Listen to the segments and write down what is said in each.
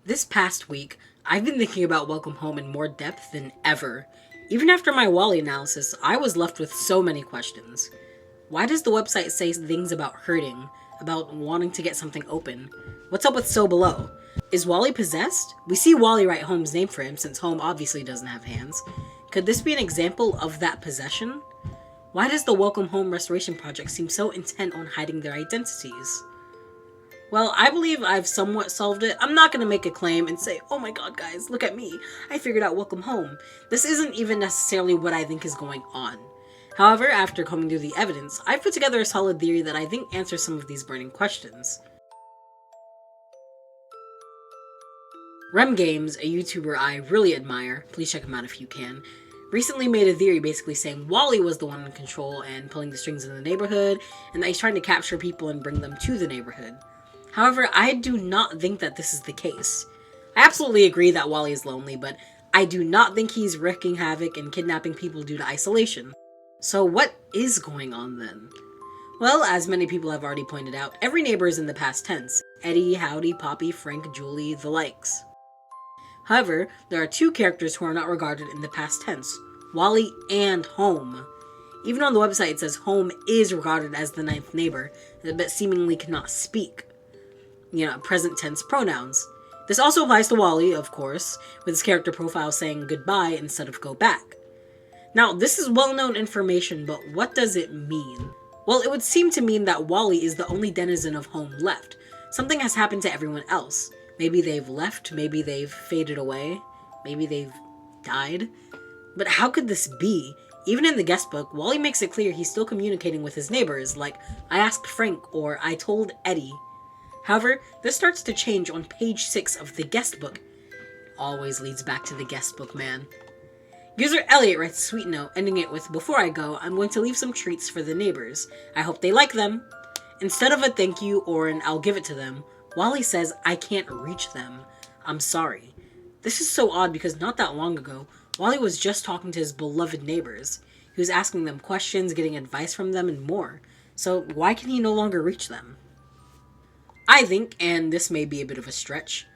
This past week, I've been thinking about Welcome Home in more depth than ever. Even after my WALLY analysis, I was left with so many questions. Why does the website say things about hurting, about wanting to get something open? What's up with So Below? Is WALLY possessed? We see WALLY write Home's name for him since Home obviously doesn't have hands. Could this be an example of that possession? Why does the Welcome Home Restoration Project seem so intent on hiding their identities? Well, I believe I've somewhat solved it. I'm not going to make a claim and say, oh my god guys, look at me, I figured out Welcome Home. This isn't even necessarily what I think is going on. However, after combing through the evidence, I've put together a solid theory that I think answers some of these burning questions. Rem Games, a YouTuber I really admire, please check him out if you can, recently made a theory basically saying WALLY was the one in control and pulling the strings in the neighborhood, and that he's trying to capture people and bring them to the neighborhood. However, I do not think that this is the case. I absolutely agree that WALLY is lonely, but I do not think he's wreaking havoc and kidnapping people due to isolation. So what is going on then? Well, as many people have already pointed out, every neighbor is in the past tense. Eddie, Howdy, Poppy, Frank, Julie, the likes. However, there are two characters who are not regarded in the past tense, WALLY and Home. Even on the website it says Home is regarded as the ninth neighbor, but seemingly cannot speak. Present tense pronouns. This also applies to WALLY, of course, with his character profile saying goodbye instead of go back. Now, this is well-known information, but what does it mean? Well, it would seem to mean that WALLY is the only denizen of Home left. Something has happened to everyone else. Maybe they've left, maybe they've faded away, maybe they've died. But how could this be? Even in the guest book, WALLY makes it clear he's still communicating with his neighbors, like, I asked Frank, or I told Eddie. However, this starts to change on page 6 of the guest book. Always leads back to the guest book, man. User Elliot writes a sweet note, ending it with, before I go, I'm going to leave some treats for the neighbors. I hope they like them. Instead of a thank you or an I'll give it to them, WALLY says, I can't reach them. I'm sorry. This is so odd because not that long ago, WALLY was just talking to his beloved neighbors. He was asking them questions, getting advice from them, and more. So why can he no longer reach them? I think, and this may be a bit of a stretch,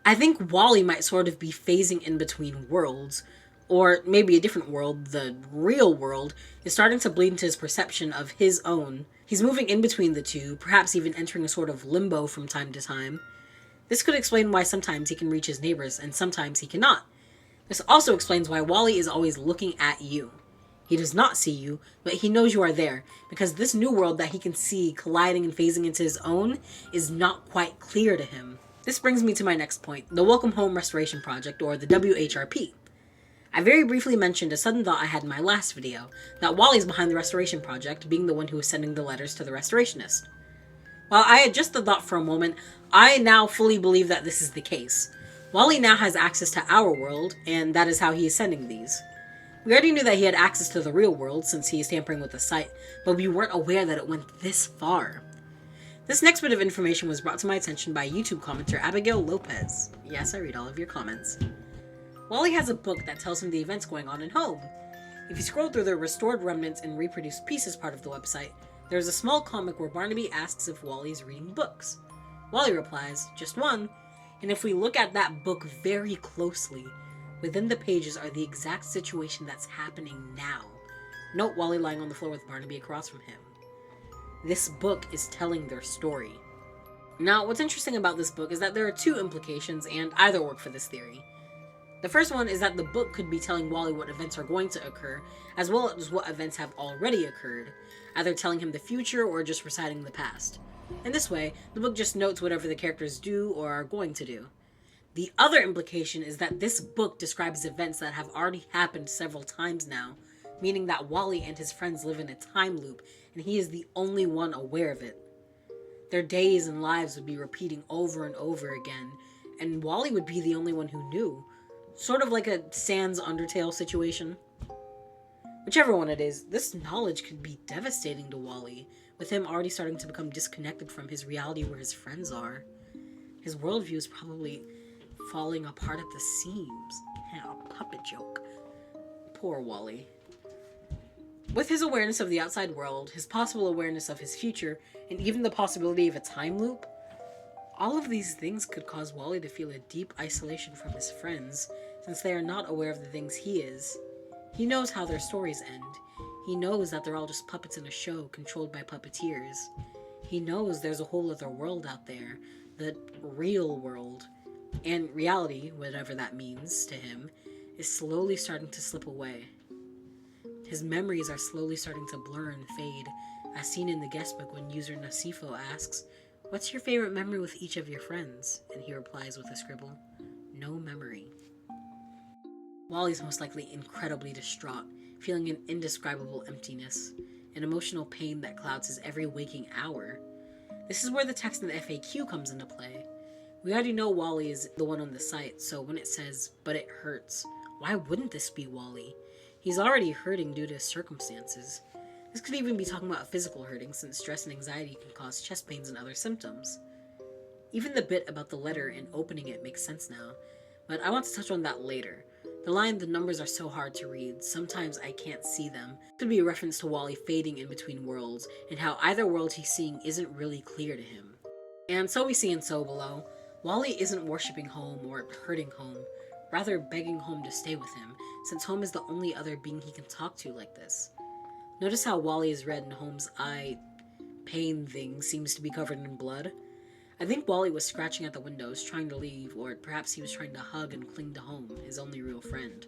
I think WALLY might sort of be phasing in between worlds, or maybe a different world, the real world, is starting to bleed into his perception of his own. He's moving in between the two, perhaps even entering a sort of limbo from time to time. This could explain why sometimes he can reach his neighbors and sometimes he cannot. This also explains why WALLY is always looking at you. He does not see you, but he knows you are there, because this new world that he can see colliding and phasing into his own is not quite clear to him. This brings me to my next point, the Welcome Home Restoration Project, or the WHRP. I very briefly mentioned a sudden thought I had in my last video, that WALLY's behind the restoration project, being the one who was sending the letters to the restorationist. While I had just the thought for a moment, I now fully believe that this is the case. WALLY now has access to our world, and that is how he is sending these. We already knew that he had access to the real world since he is tampering with the site, but we weren't aware that it went this far. This next bit of information was brought to my attention by YouTube commenter Abigail Lopez. Yes, I read all of your comments. WALLY has a book that tells him the events going on in Home. If you scroll through the Restored Remnants and Reproduced Pieces part of the website, there's a small comic where Barnaby asks if WALLY is reading books. WALLY replies, just one, and if we look at that book very closely, within the pages are the exact situation that's happening now. Note WALLY lying on the floor with Barnaby across from him. This book is telling their story. Now, what's interesting about this book is that there are two implications, and either work for this theory. The first one is that the book could be telling WALLY what events are going to occur, as well as what events have already occurred, either telling him the future or just reciting the past. In this way, the book just notes whatever the characters do or are going to do. The other implication is that this book describes events that have already happened several times now, meaning that WALLY and his friends live in a time loop, and he is the only one aware of it. Their days and lives would be repeating over and over again, and WALLY would be the only one who knew. Sort of like a Sans Undertale situation. Whichever one it is, this knowledge could be devastating to WALLY, with him already starting to become disconnected from his reality where his friends are. His worldview is probably falling apart at the seams. Yeah, puppet joke. Poor WALLY. With his awareness of the outside world, his possible awareness of his future, and even the possibility of a time loop, All of these things could cause Wally to feel a deep isolation from his friends, since they are not aware of the things he is. He knows how their stories end. He knows that they're all just puppets in a show controlled by puppeteers. He knows there's a whole other world out there, the real world. And reality, whatever that means to him, is slowly starting to slip away. His memories are slowly starting to blur and fade, as seen in the guestbook when user Nasifo asks, "What's your favorite memory with each of your friends?" And he replies with a scribble, "No memory." Wally's most likely incredibly distraught, feeling an indescribable emptiness, an emotional pain that clouds his every waking hour. This is where the text in the FAQ comes into play. We already know Wally is the one on the site, so when it says, "but it hurts," why wouldn't this be Wally? He's already hurting due to his circumstances. This could even be talking about physical hurting, since stress and anxiety can cause chest pains and other symptoms. Even the bit about the letter and opening it makes sense now, but I want to touch on that later. The line, "the numbers are so hard to read, sometimes I can't see them," could be a reference to Wally fading in between worlds, and how either world he's seeing isn't really clear to him. And so we see in So Below, Wally isn't worshipping home or hurting home, rather begging home to stay with him, since home is the only other being he can talk to like this. Notice how Wally is red and home's eye pain thing seems to be covered in blood. I think Wally was scratching at the windows, trying to leave, or perhaps he was trying to hug and cling to home, his only real friend.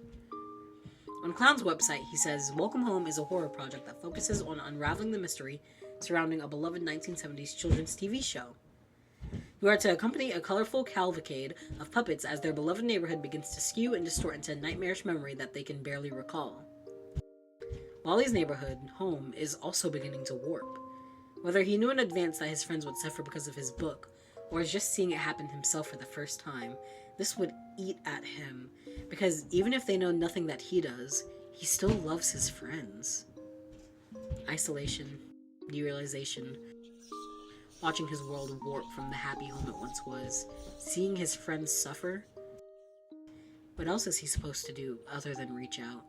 On Clown's website, he says, "Welcome Home is a horror project that focuses on unraveling the mystery surrounding a beloved 1970s children's TV show. You are to accompany a colorful cavalcade of puppets as their beloved neighborhood begins to skew and distort into a nightmarish memory that they can barely recall." Wally's neighborhood, home, is also beginning to warp. Whether he knew in advance that his friends would suffer because of his book, or is just seeing it happen himself for the first time, this would eat at him, because even if they know nothing that he does, he still loves his friends. Isolation, derealization, watching his world warp from the happy home it once was, seeing his friends suffer. What else is he supposed to do other than reach out?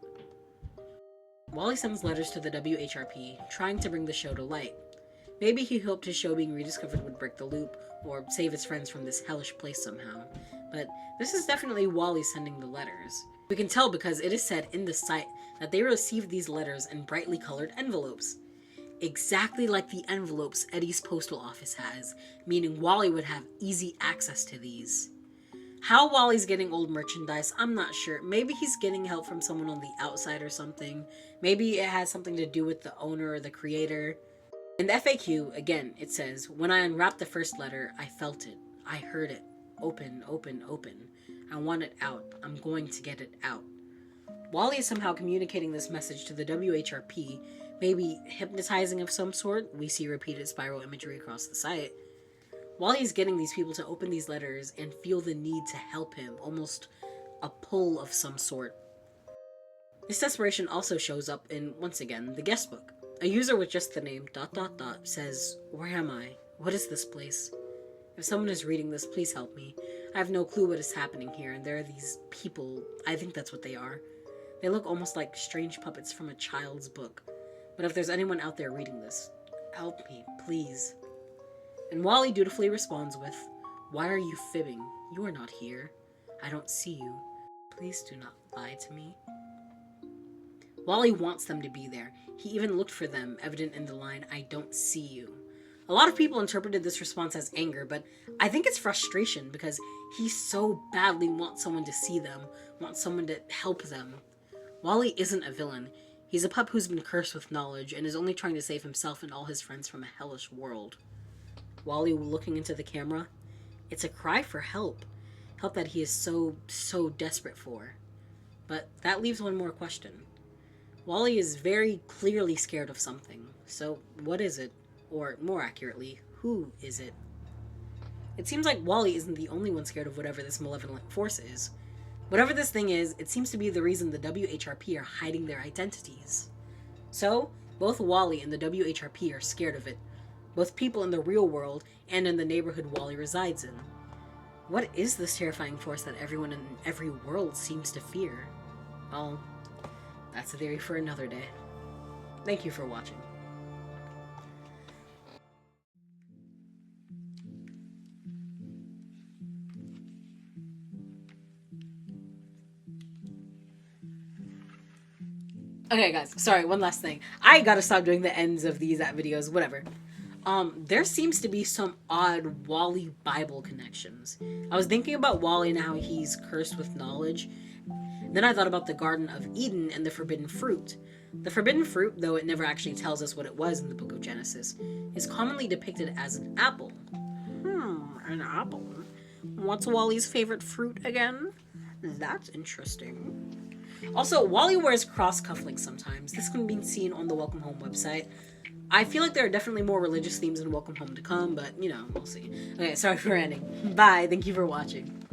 Wally sends letters to the WHRP, trying to bring the show to light. Maybe he hoped his show being rediscovered would break the loop, or save his friends from this hellish place somehow. But this is definitely Wally sending the letters. We can tell because it is said in the site that they received these letters in brightly colored envelopes. Exactly like the envelopes Eddie's postal office has, meaning Wally would have easy access to these. How Wally's getting old merchandise, I'm not sure. Maybe he's getting help from someone on the outside or something. Maybe it has something to do with the owner or the creator. In the FAQ, again, it says, "When I unwrapped the first letter, I felt it. I heard it. Open, open, open. I want it out. I'm going to get it out." Wally is somehow communicating this message to the WHRP, maybe hypnotizing of some sort. We see repeated spiral imagery across the site. Wally is getting these people to open these letters and feel the need to help him, almost a pull of some sort. This desperation also shows up in, once again, the guestbook. A user with just the name ... says, "Where am I? What is this place? If someone is reading this, please help me. I have no clue what is happening here, and there are these people, I think that's what they are. They look almost like strange puppets from a child's book. But if there's anyone out there reading this, help me, please." And Wally dutifully responds with, "Why are you fibbing? You are not here. I don't see you. Please do not lie to me." Wally wants them to be there. He even looked for them, evident in the line, "I don't see you." A lot of people interpreted this response as anger, but I think it's frustration because he so badly wants someone to see them, wants someone to help them. Wally isn't a villain. He's a pup who's been cursed with knowledge and is only trying to save himself and all his friends from a hellish world. Wally looking into the camera, it's a cry for help. Help that he is so desperate for. But that leaves one more question. Wally is very clearly scared of something. So what is it? Or more accurately, who is it? It seems like Wally isn't the only one scared of whatever this malevolent force is. Whatever this thing is, it seems to be the reason the WHRP are hiding their identities. So, both Wally and the WHRP are scared of it. Both people in the real world and in the neighborhood Wally resides in. What is this terrifying force that everyone in every world seems to fear? Well, that's a theory for another day. Thank you for watching. Okay, guys, sorry, one last thing. I gotta stop doing the ends of these videos, whatever. There seems to be some odd WALLY Bible connections. I was thinking about WALLY and how he's cursed with knowledge. Then I thought about the Garden of Eden and the forbidden fruit. The forbidden fruit, though it never actually tells us what it was in the book of Genesis, is commonly depicted as an apple. An apple? What's WALLY's favorite fruit again? That's interesting. Also, WALLY wears cross cufflinks sometimes. This can be seen on the Welcome Home website. I feel like there are definitely more religious themes in Welcome Home to come, but, you know, we'll see. Okay, sorry for ranting. Bye, thank you for watching.